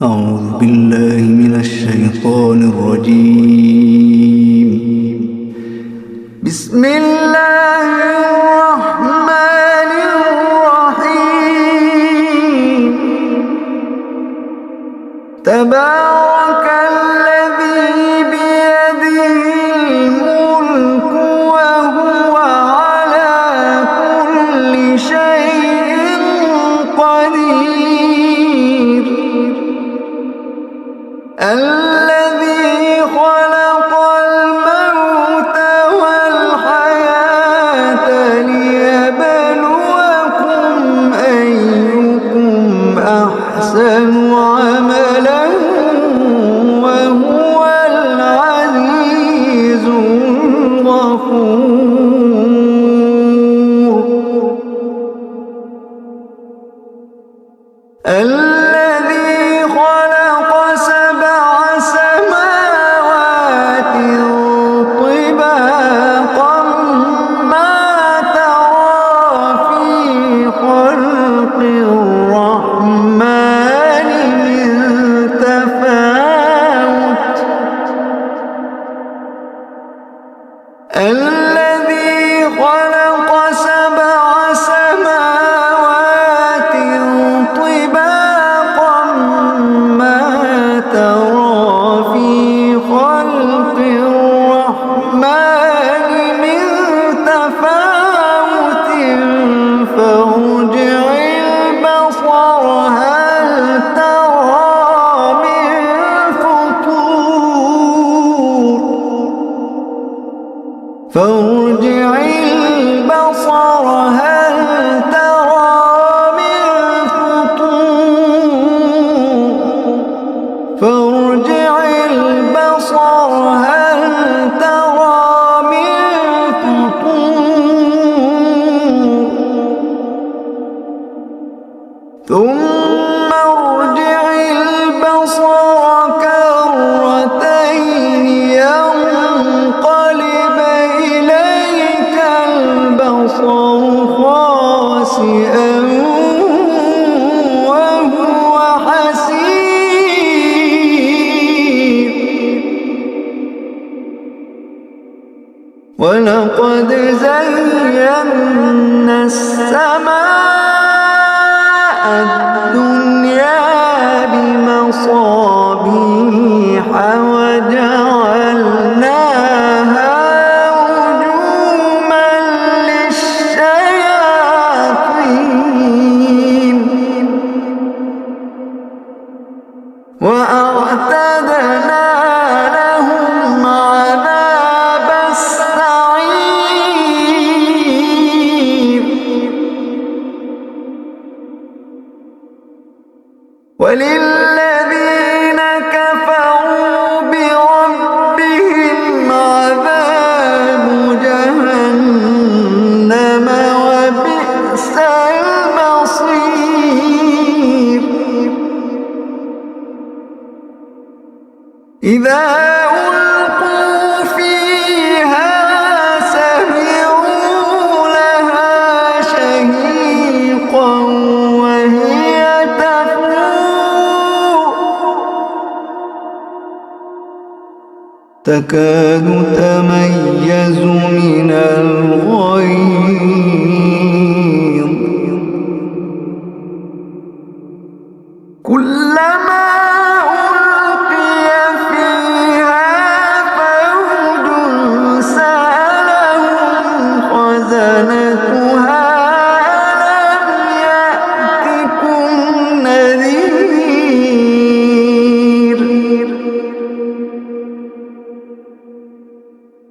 أعوذ بالله من الشيطان الرجيم. بسم الله الرحمن الرحيم. تبارك الذي بيده الملك وهو على كل شيء قدير. الذي خلق الموت والحياة ليبلوكم أيكم أحسن عملا وهو العزيز الغفور. الذي خلق سبع سماوات طباقا ما ترى في خلق الرحمن من تفاوت. الذي خلق سبع سماوات طباقا ما ترى في خلق الرحمن من تفاوت فارجع البصر هل ترى من فطور. فارجع البصر هل ترى من فطور. فارجع البصر هل ترى من فطور. ثم ارجع البصر كرتين ينقلب إليك البصر خاسئا وهو حسير. ولقد زينا السماء الدنيا بمصابيح وجعلناها رجوما للشياطين وأعتدنا لهم عذاب السعير. وللذين كفروا بربهم عذاب جهنم وبئس المصير. إذا ألقوا فيها سمعوا لها شهيقا وهي تفور تكاد تميز من الغيظ. كلما ألقي فيها فوج سألهم خزنتها ألم يأتكم نذير.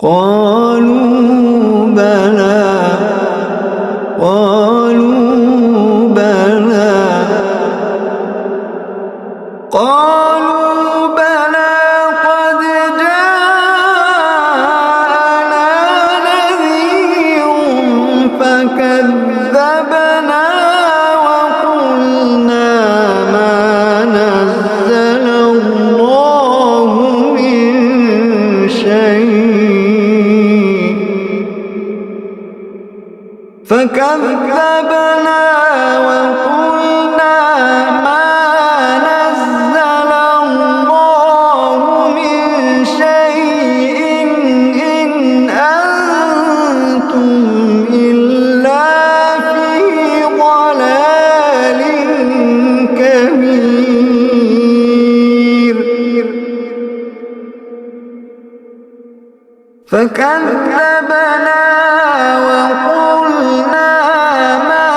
قالوا بلى. قالوا بلى. قالوا بلى قد جاءنا نذير فكذبنا وقلنا ما نزل الله من شيء. فكذبنا وقلنا ما نزل فكذبنا وقلنا ما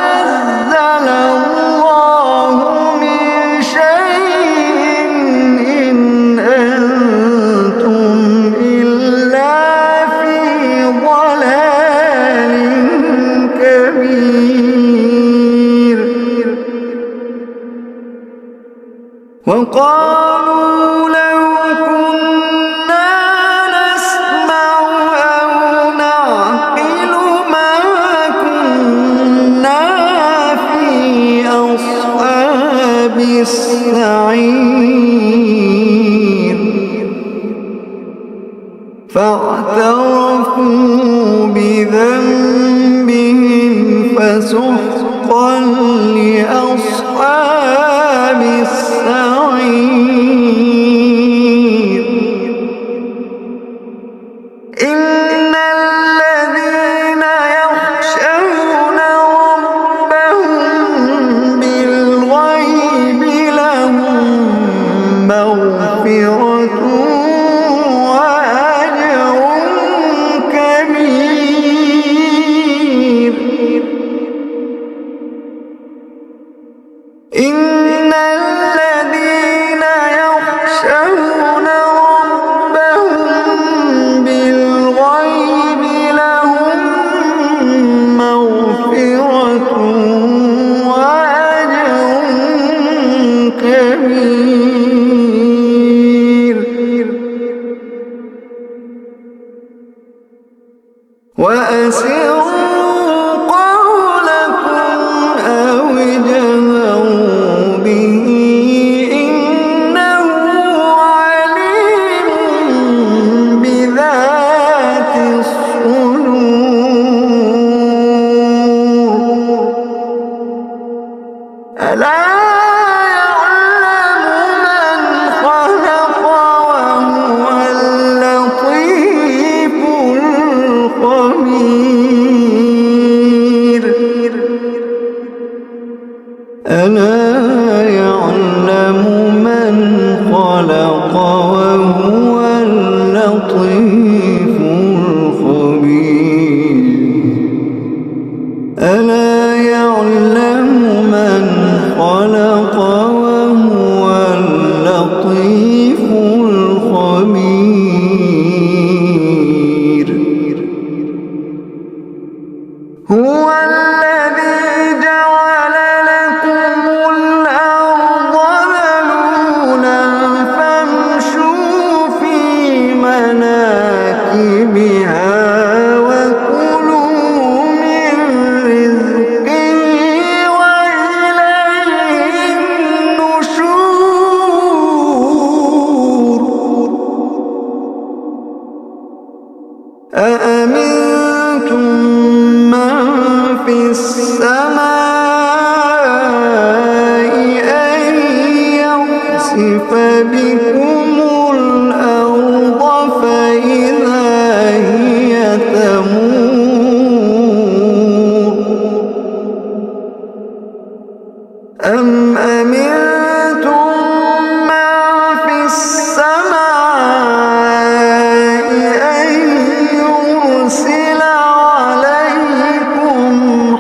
نزل الله من شيء إن أنتم إلا في ضلال كبير. وقالوا لو كنا نسمع أو نعقل ما كنا في أصحاب السعير. فاعترفوا بذنبهم فسحقا لأصحاب السعير. إن الذين يخشون ربهم بالغيب لهم مغفرة وأجر كبير. إن الذين يخشون ربهم بالغيب لهم مغفرة وأجر كبير. وأسروا قولكم أو اجهروا به إنه عليم بذات الصدور. ألا يعلم من خلق وهو اللطيف الخبير. ألا يعلم من خلق وهو اللطيف الخبير. ألا يعلم من خلق وهو اللطيف الخبير. هو الذي جعل لكم الأرض ذلولا فامشوا في مناكبها وكلوا من رزقه وإليه النشور. أأمنتم من في السماء أن يخسف بكم الأرض فإذا هي تمور. أم أمنتم من في السماء أن يرسل عليكم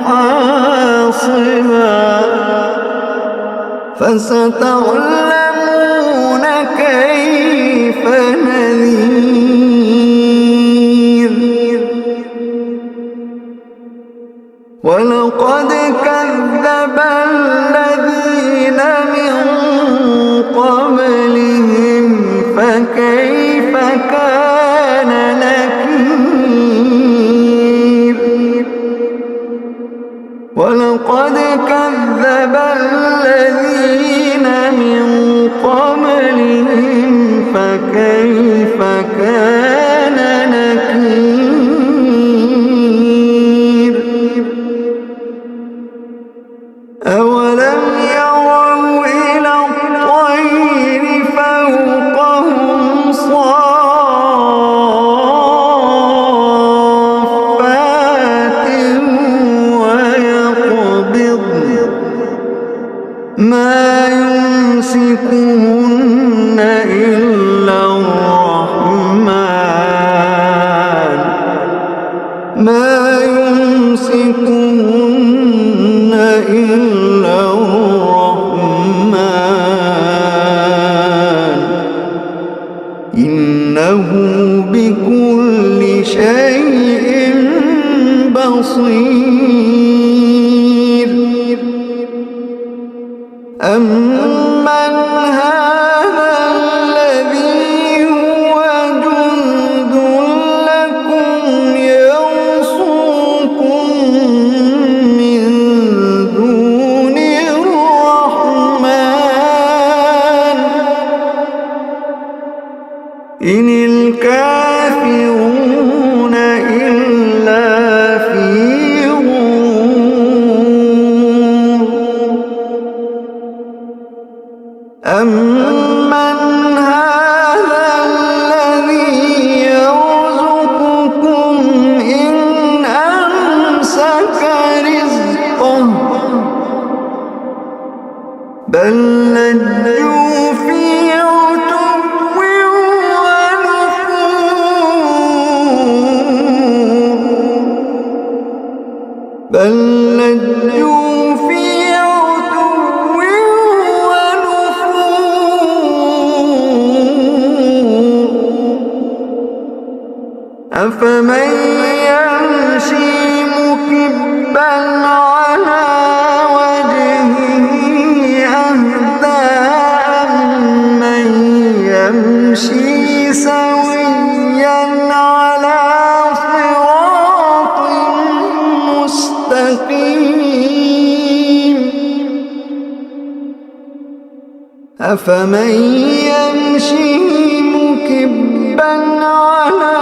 حاصبا فستعلمون كيف نذير. ولقد كذب الذين من قبلهم فكيف كان نكير. ولقد كذب الذين من قبلهم فكيف كان نكير. أولم يروا إلى الطير فوقهم صافات شيء بصير أمن هذا الذي هو جند لكم يرصوكم من دون الرحمن إن الكافرون إلا في غرور أمن هذا الذي يرزقكم إن أمسك رزقه بل لجوا في عتو ونفور بل لجوا في عتو ونفور أفمن يمشي مكبا على وجهه أهدى أمن يمشي سويا على صراط مستقيم أفمن يمشي مكبا على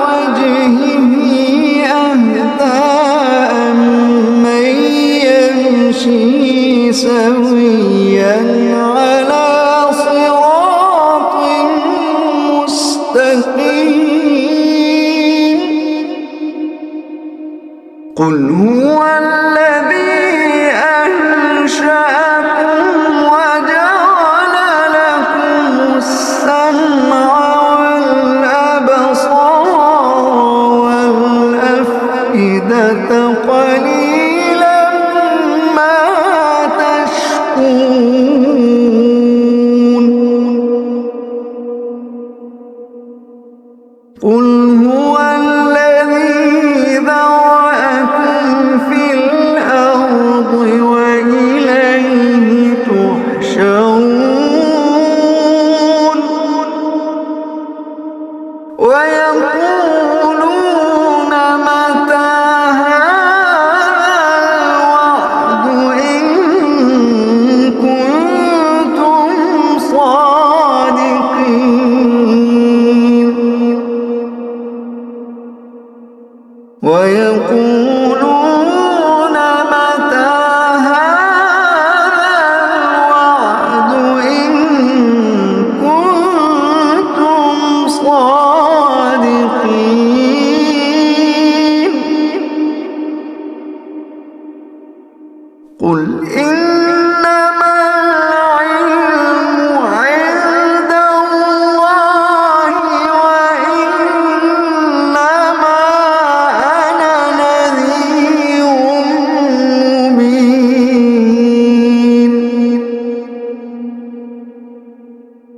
وجهه أهدى أمن يمشي سويا على صراط مستقيم قل هو الذي أنشأكم وجعل لكم السمع والأبصار والأفئدة قليلا ما تشكرون قل هو الذي ذرأكم في الأرض وإليه تحشرون ويقولون متى هذا الوعد إن كنتم صادقين ويقولون متى هذا الوعد إن كنتم صادقين قل إنما العلم عند الله وإنما أنا نذير مبين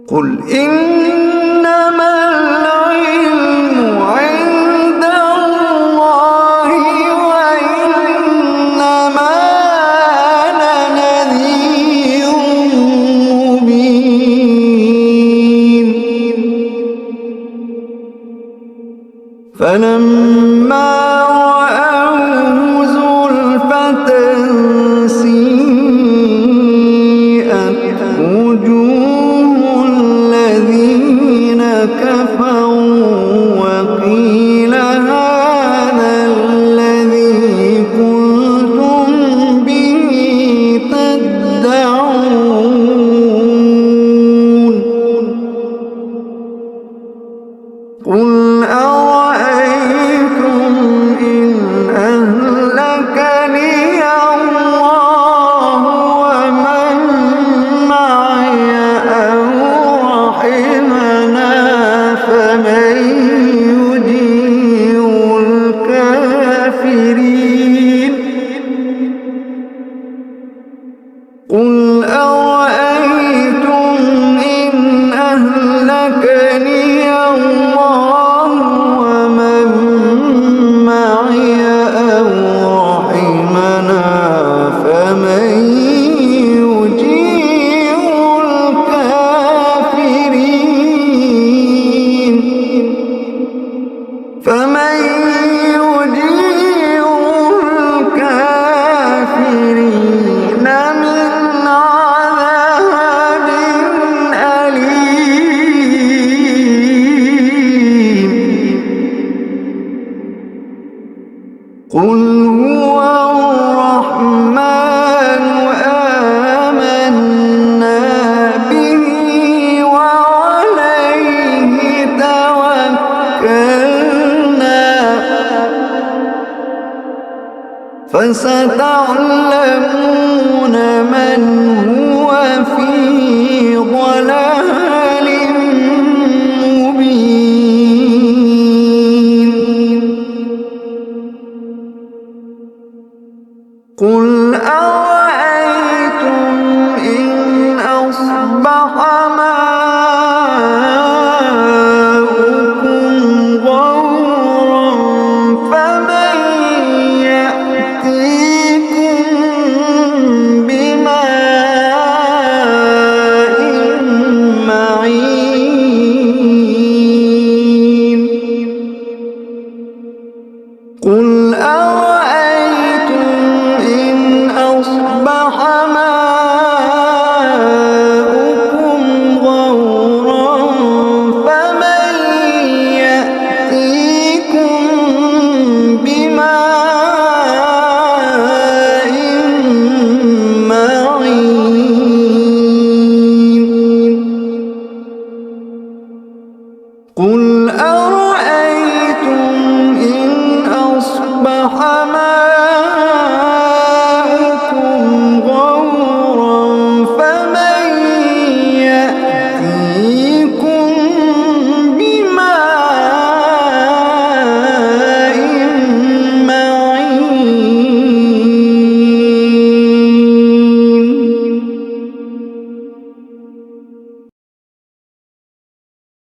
قل إنما العلم عند الله وإنما أنا نذير مبين فلما رأوه زلفة سيئت وجوه الذين كفروا وقيل هذا الذي كنتم به تدعون قل أرأيتم فستعلمون من